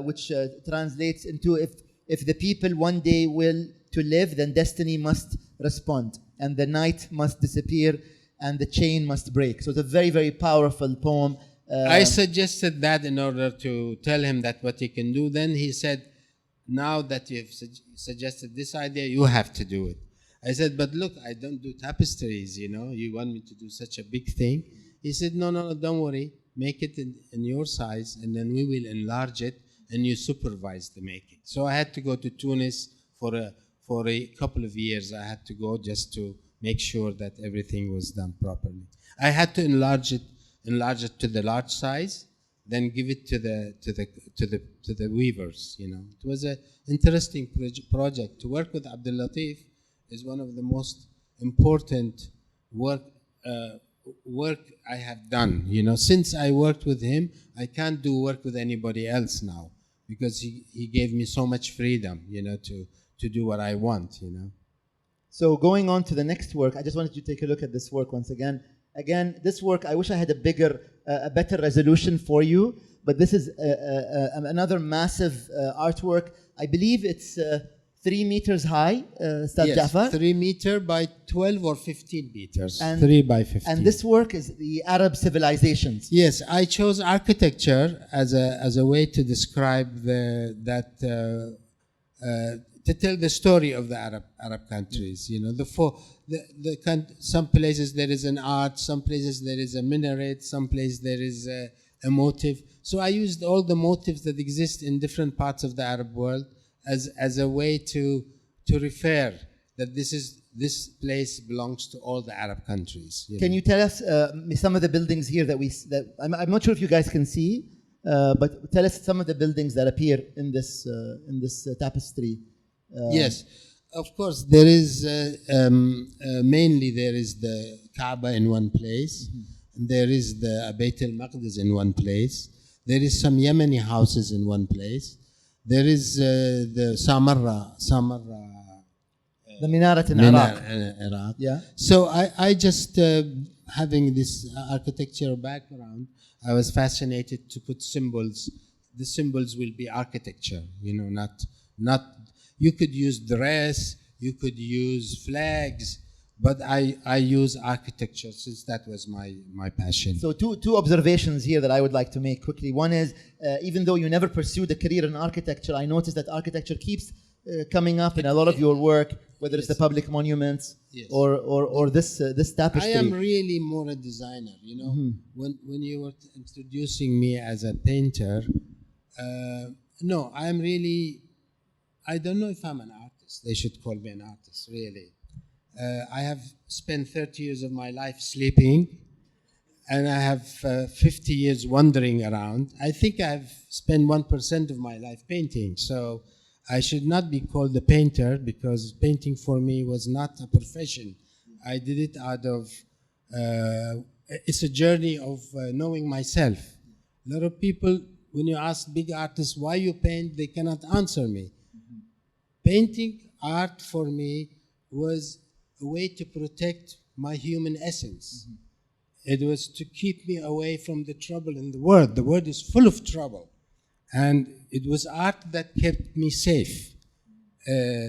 S1: which translates into if the people one day will to live, then destiny must respond, and the night must disappear, and the chain must break. So it's a very, very powerful poem.
S2: I suggested that in order to tell him that what he can do. Then he said, now that you have suggested this idea, you have to do it. I said, but look, I don't do tapestries, you know. You want me to do such a big thing? He said, no, don't worry. Make it in your size, and then we will enlarge it, and you supervise the making. So I had to go to Tunis for a couple of years. I had to go just to make sure that everything was done properly. I had to enlarge it to the large size, then give it to the weavers. You know, it was an interesting project. To work with Abdul Latif is one of the most important work I have done. You know, since I worked with him, I can't do work with anybody else now, because he gave me so much freedom, you know, to do what I want, you know.
S1: So going on to the next work, I just wanted you to take a look at this work once again. Again, this work, I wish I had a better resolution for you, but this is another massive artwork. I believe it's 3 meters high, Ustad Jaffar.
S2: Yes, 3 meter by 12 or 15 meters. 3 by 15.
S1: And this work is the Arab civilizations.
S2: Yes, I chose architecture as a way to describe to tell the story of the Arab countries. You know, some places there is an art, some places there is a minaret, some places there is a motive. So I used all the motives that exist in different parts of the Arab world as a way to refer that this place belongs to all the Arab countries.
S1: Can you tell us some of the buildings here that I'm not sure if you guys can see, but tell us some of the buildings that appear in this tapestry.
S2: Yes, of course. There is mainly there is the Kaaba in one place. Mm-hmm. There is the Bayt al-Maqdis in one place. There is some Yemeni houses in one place. There is the Samarra
S1: The minaret in
S2: Minar
S1: Iraq.
S2: in Iraq.
S1: Yeah.
S2: So I just, having this architecture background, I was fascinated to put symbols. The symbols will be architecture, you know, not, you could use dress, you could use flags, but I use architecture since that was my passion.
S1: So two observations here that I would like to make quickly. One is, even though you never pursued a career in architecture, I noticed that architecture keeps coming up in a lot of your work, whether it's the public monuments or this tapestry.
S2: I am really more a designer, you know. When you were introducing me as a painter, no, I'm really, I don't know if I'm an artist. They should call me an artist, really. I have spent 30 years of my life sleeping, and I have 50 years wandering around. I think I've spent 1% of my life painting, so I should not be called a painter, because painting for me was not a profession. I did it out of, it's a journey of knowing myself. A lot of people, when you ask big artists why you paint, they cannot answer me. Painting art for me was a way to protect my human essence. It was to keep me away from the trouble in the world. The world is full of trouble. And it was art that kept me safe,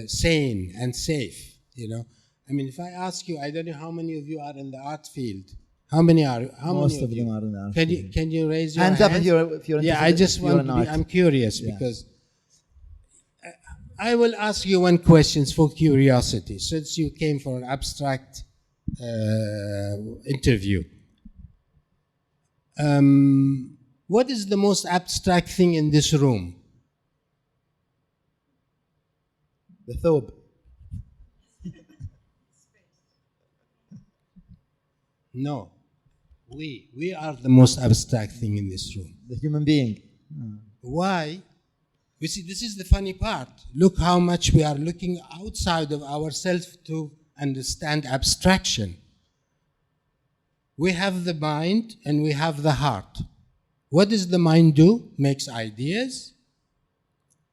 S2: sane and safe, you know. I mean, if I ask you, I don't know how many of you are in the art field. How many are?
S1: Most of them are in the art field.
S2: Can you raise your hand?
S1: Hands up if you're interested.
S2: Yeah, I just want to be,
S1: art.
S2: I'm curious because I will ask you one question for curiosity, since you came for an abstract interview. What is the most abstract thing in this room?
S1: The thobe.
S2: No. We are the most abstract thing in this room.
S1: The human being.
S2: Why? You see, this is the funny part. Look how much we are looking outside of ourselves to understand abstraction. We have the mind and we have the heart. What does the mind do? Makes ideas,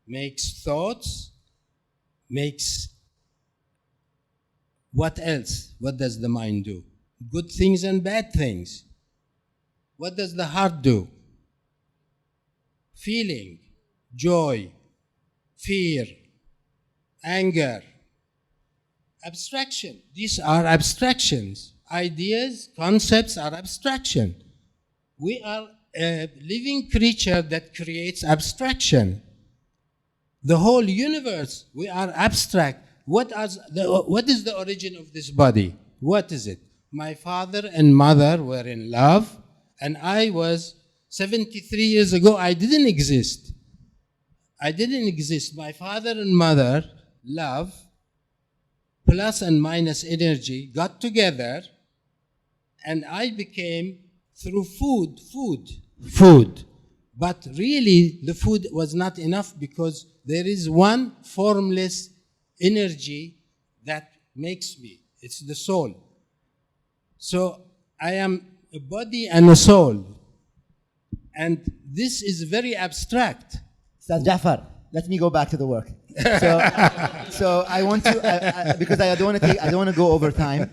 S2: makes thoughts, makes what else? What does the mind do? Good things and bad things. What does the heart do? Feeling, joy, fear, anger, abstraction. These are abstractions. Ideas, concepts are abstraction. We are a living creature that creates abstraction. The whole universe, we are abstract. What is the origin of this body? What is it? My father and mother were in love, and I was 73 years ago, I didn't exist. I didn't exist. My father and mother, love, plus and minus energy, got together, and I became, through food. But really, the food was not enough, because there is one formless energy that makes me. It's the soul. So I am a body and a soul. And this is very abstract.
S1: Ustaz Jaffar, let me go back to the work. So I want to, because I don't want to go over time.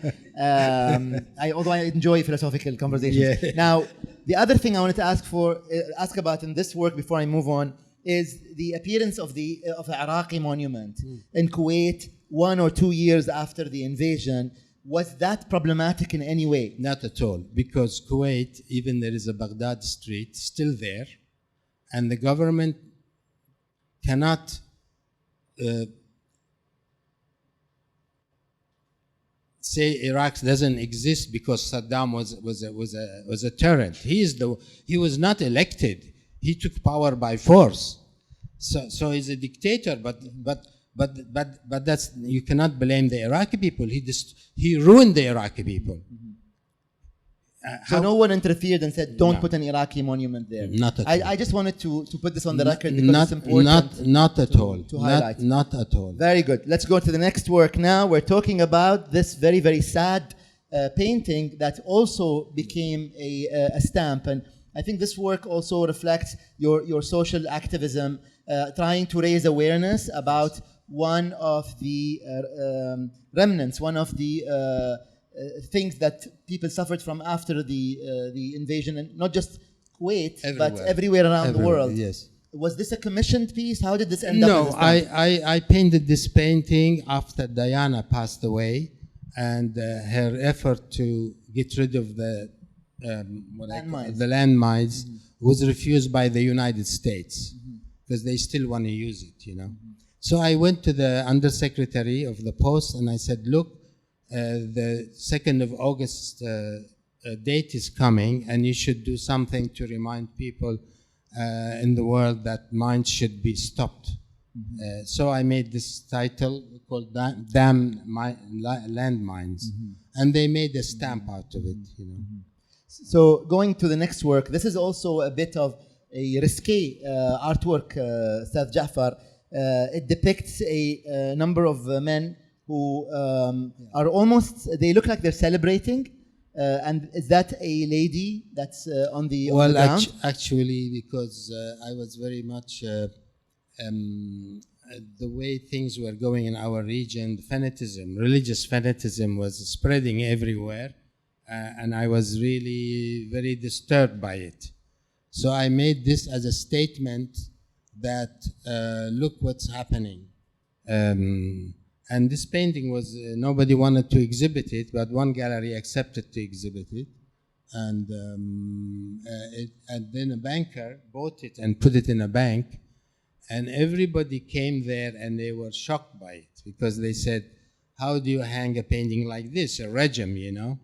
S1: Although I enjoy philosophical conversations.
S2: Yeah.
S1: Now, the other thing I wanted to ask about in this work before I move on is the appearance of the Iraqi monument in Kuwait 1 or 2 years after the invasion. Was that problematic in any way?
S2: Not at all, because Kuwait, even there is a Baghdad street still there, and the government cannot say Iraq doesn't exist because Saddam was a tyrant. He was not elected. He took power by force. So he's a dictator, but that's, you cannot blame the Iraqi people. He ruined the Iraqi people.
S1: So no one interfered and said, don't put an Iraqi monument there.
S2: Not at all.
S1: I just wanted to put this on the record because it's important.
S2: Not at all.
S1: To highlight.
S2: Not at all.
S1: Very good. Let's go to the next work now. We're talking about this very, very sad painting that also became a stamp. And I think this work also reflects your social activism, trying to raise awareness about one of the remnants, one of the things that people suffered from after the invasion, and not just Kuwait, but everywhere around the world.
S2: Yes.
S1: Was this a commissioned piece? How did this end up?
S2: No, I painted this painting after Diana passed away, and her effort to get rid of the landmines was refused by the United States because they still want to use it, you know. So I went to the undersecretary of the post and I said, look, the 2nd of August date is coming, and you should do something to remind people in the world that mines should be stopped. So I made this title called Damn Landmines, and they made a stamp out of it, you know.
S1: So going to the next work, this is also a bit of a risque artwork, Ustadh Jaffar. It depicts a number of men who are almost, they look like they're celebrating. And is that a lady that's on the ground?
S2: Actually, because I was very much the way things were going in our region, fanaticism, religious fanaticism was spreading everywhere, and I was really very disturbed by it. So I made this as a statement that look what's happening. And this painting was, nobody wanted to exhibit it, but one gallery accepted to exhibit it. And then a banker bought it and put it in a bank. And everybody came there and they were shocked by it because they said, how do you hang a painting like this, a regime, you know?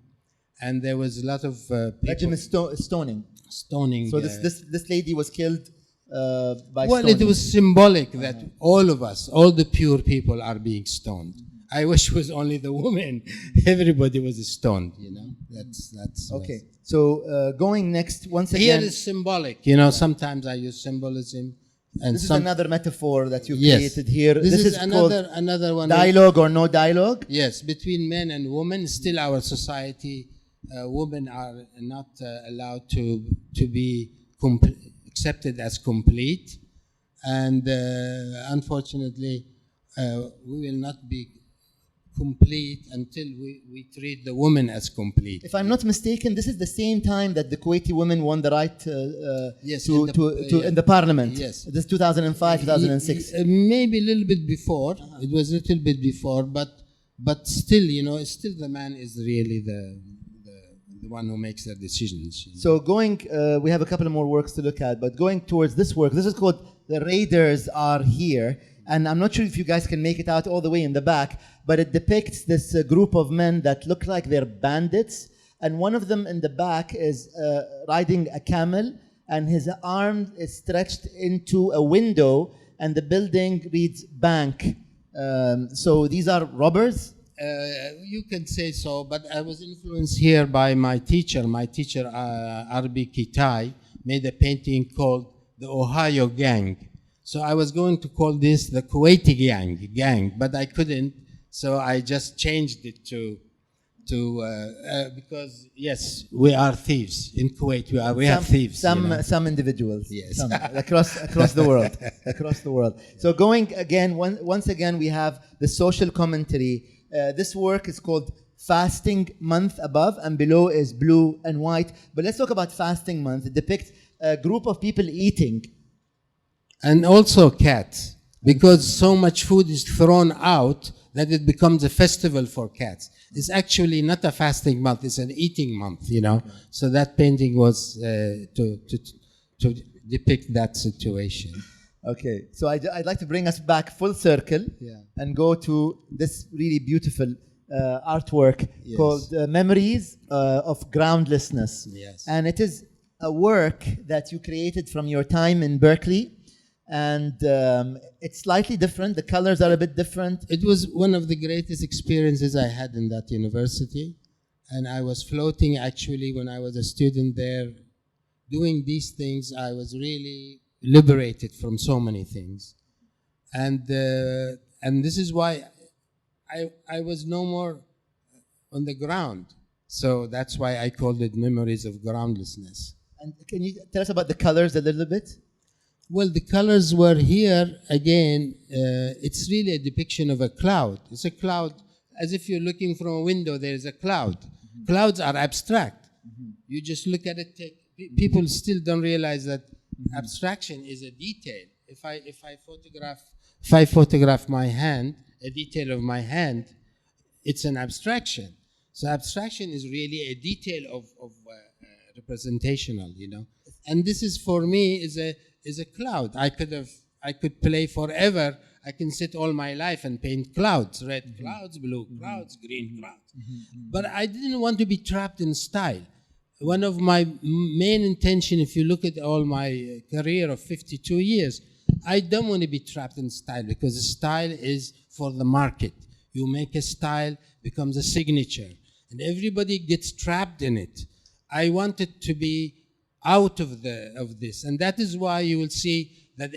S2: And there was a lot of people.
S1: Regime is stoning.
S2: Stoning.
S1: So this lady was killed by
S2: well,
S1: stoning.
S2: it was symbolic that all of us, all the pure people are being stoned. I wish it was only the women. Everybody was stoned, you know. That's
S1: okay. So going next, once again.
S2: Here is symbolic. You know, sometimes I use symbolism. And
S1: this is another metaphor that you created
S2: yes.
S1: here.
S2: This is another one.
S1: Dialogue or no dialogue?
S2: Yes, between men and women. Still, our society, women are not allowed to be accepted as complete, and unfortunately, we will not be complete until we treat the woman as complete.
S1: If I'm not mistaken, this is the same time that the Kuwaiti women won the right in the parliament.
S2: Yes.
S1: This is 2005, 2006.
S2: Maybe a little bit before. It was a little bit before, but still, you know, still the man is really the one who makes the decisions. You know?
S1: So going, we have a couple of more works to look at, but going towards this work, this is called The Raiders Are Here. And I'm not sure if you guys can make it out all the way in the back, but it depicts this group of men that look like they're bandits. And one of them in the back is riding a camel, and his arm is stretched into a window, and the building reads bank. So these are robbers?
S2: You can say so, but I was influenced here by my teacher. My teacher, Arbi Kitai, made a painting called The Ohio Gang. So I was going to call this the Kuwaiti Gang, but I couldn't. So I just changed it to because yes, we are thieves in Kuwait. We have thieves.
S1: Some individuals.
S2: Yes.
S1: Some, across the world, across the world. So going again, once again, we have the social commentary. This work is called Fasting Month. Above and below is blue and white. But let's talk about Fasting Month. It depicts a group of people eating.
S2: And also cats, because so much food is thrown out that it becomes a festival for cats. It's actually not a fasting month, it's an eating month, you know. Okay. So that painting was to depict that situation. Okay,
S1: so I'd like to bring us back full circle and go to this really beautiful artwork called Memories of Groundlessness.
S2: Yes.
S1: And it is a work that you created from your time in Berkeley. And it's slightly different. The colors are a bit different.
S2: It was one of the greatest experiences I had in that university. And I was floating, actually, when I was a student there. Doing these things, I was really liberated from so many things. And this is why I was no more on the ground. So that's why I called it Memories of Groundlessness.
S1: And can you tell us about the colors a little bit?
S2: Well, the colors were here again. It's really a depiction of a cloud. It's a cloud, as if you're looking from a window, there is a cloud. Clouds are abstract. You just look at it. People still don't realize that abstraction is a detail. If I photograph my hand, a detail of my hand, it's an abstraction. So abstraction is really a detail of representational, you know. And this is, for me, is a cloud. I could play forever. I can sit all my life and paint clouds, red clouds, blue clouds, green clouds. But I didn't want to be trapped in style. One of my main intention, if you look at all my career of 52 years, I don't want to be trapped in style, because the style is for the market. You make a style, becomes a signature, and everybody gets trapped in it. I wanted to be out of this, and that is why you will see that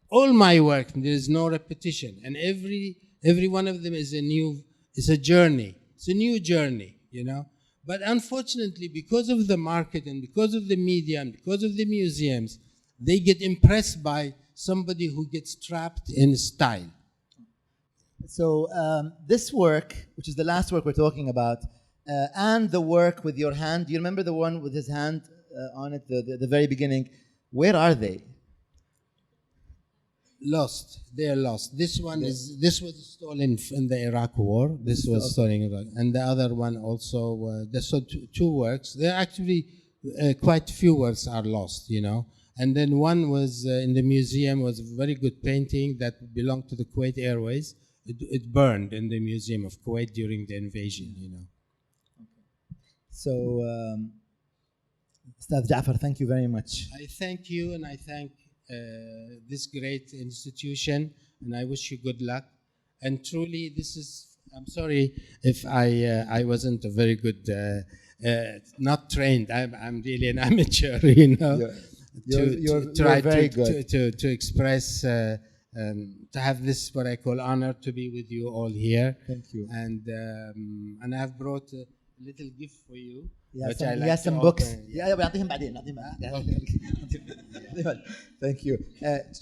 S2: all my work, there is no repetition, and every one of them is a journey. It's a new journey, you know. But unfortunately, because of the market and because of the media and because of the museums, they get impressed by somebody who gets trapped in style.
S1: So this work, which is the last work we're talking about, and the work with your hand, do you remember the one with his hand on it, the very beginning? Where are they?
S2: Lost. They are lost. This was stolen in the Iraq War. This was stolen in Iraq, and the other one also. There's two works. There are actually quite few works are lost, you know. And then one was in the museum, was a very good painting that belonged to the Kuwait Airways. It burned in the Museum of Kuwait during the invasion, you know.
S1: So, Ustad Jaffar, thank you very much.
S2: I thank you, and I thank this great institution, and I wish you good luck. And truly, I'm sorry if I wasn't a very good, not trained. I'm really an amateur, you know.
S1: You're
S2: try
S1: very good.
S2: to express, to have this, what I call, honor to be with you all here.
S1: Thank you.
S2: And I've brought a little gift for you.
S1: He has some books. Thank you.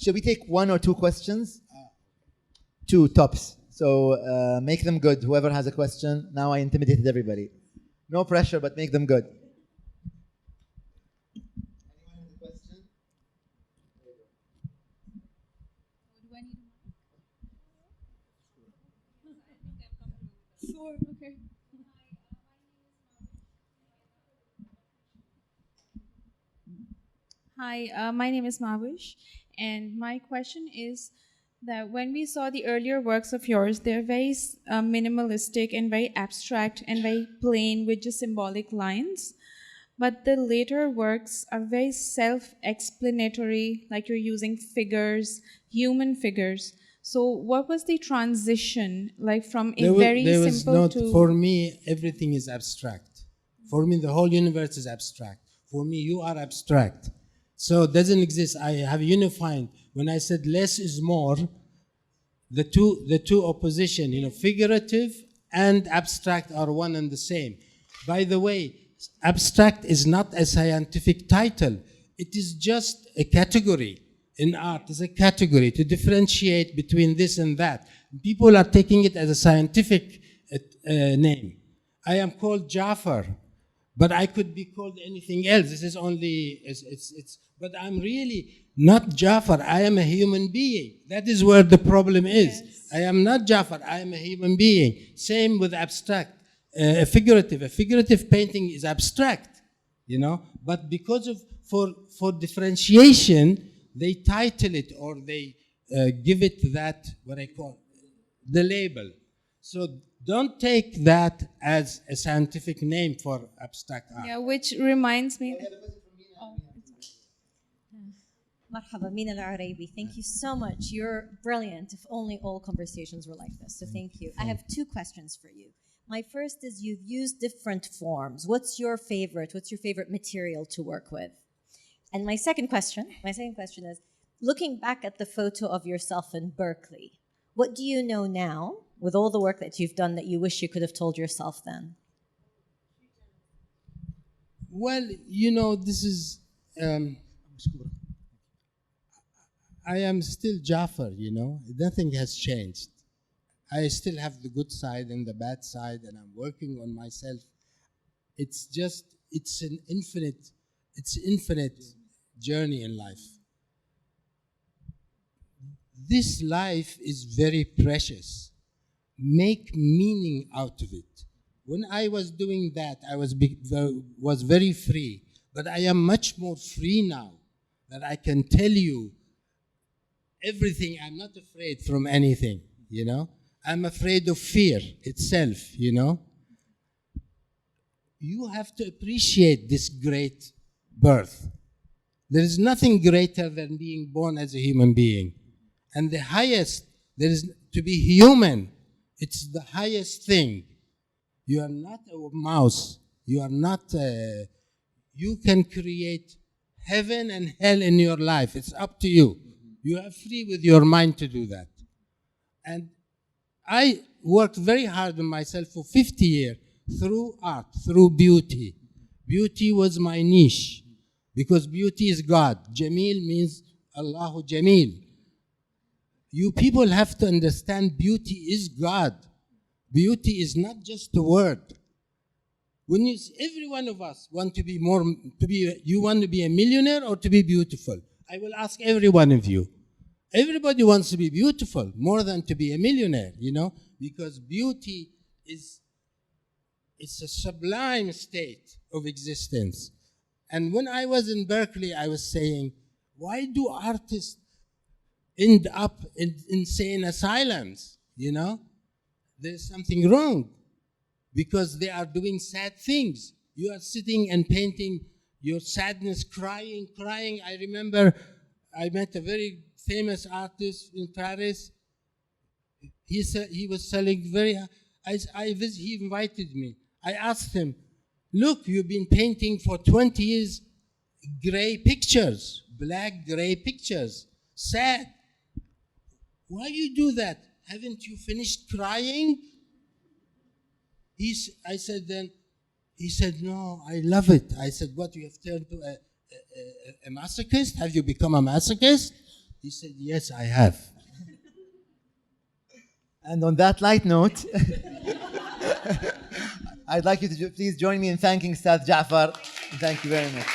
S1: Shall we take one or two questions? Two tops. So make them good. Whoever has a question. Now I intimidated everybody. No pressure, but make them good. Anyone has a question?
S3: Sure, okay. Hi, my name is Mavish, and my question is that when we saw the earlier works of yours, they're very minimalistic and very abstract and very plain with just symbolic lines. But the later works are very self-explanatory, like you're using figures, human figures. So what was the transition, like from a very simple to...
S2: For me, everything is abstract. For me, the whole universe is abstract. For me, you are abstract. So it doesn't exist. I have unified. When I said less is more, the two opposition, you know, figurative and abstract are one and the same. By the way, abstract is not a scientific title. It is just a category. In art, it's a category to differentiate between this and that. People are taking it as a scientific name. I am called Jaffar, but I could be called anything else. This is only, but I'm really not Jaffar. I am a human being. That is where the problem is. Yes. I am not Jaffar. I am a human being. Same with abstract. Figurative. A figurative painting is abstract, you know. But because of, for differentiation, they title it or they give it that, what I call, the label. So don't take that as a scientific name for abstract art.
S3: Yeah, which reminds me...
S4: Marhaba, Min al-Arabi. Thank you so much. You're brilliant. If only all conversations were like this. So thank you. I have two questions for you. My first is, you've used different forms. What's your favorite? What's your favorite material to work with? And my second question is, looking back at the photo of yourself in Berkeley, what do you know now, with all the work that you've done, that you wish you could have told yourself then?
S2: Well, you know, this is, I am still Jaffar, you know. Nothing has changed. I still have the good side and the bad side, and I'm working on myself. It's just, it's infinite journey in life. This life is very precious. Make meaning out of it. When I was doing that, I was very free, but I am much more free now that I can tell you everything. I'm not afraid from anything, you know. I'm afraid of fear itself, you know. You have to appreciate this great birth. There is nothing greater than being born as a human being. And the highest, there is to be human, it's the highest thing. You are not a mouse. You are not, you can create heaven and hell in your life. It's up to you. You are free with your mind to do that. And I worked very hard on myself for 50 years through art, through beauty. Beauty was my niche because beauty is God. Jameel means Allahu Jameel. You people have to understand beauty is God. Beauty is not just a word. When you, every one of us want to be more, you want to be a millionaire or to be beautiful? I will ask every one of you. Everybody wants to be beautiful more than to be a millionaire, you know, because beauty is, it's a sublime state of existence. And when I was in Berkeley, I was saying, why do artists end up in insane asylums, you know? There's something wrong because they are doing sad things. You are sitting and painting your sadness, crying. I remember I met a very famous artist in Paris. He was selling very, he invited me. I asked him, look, you've been painting for 20 years gray pictures, black gray pictures, sad. Why you do that? Haven't you finished crying? He said, no, I love it. I said, what, you have turned to a masochist? Have you become a masochist? He said, yes, I have.
S1: And on that light note, I'd like you to please join me in thanking Ustad Jaffar. Thank you very much.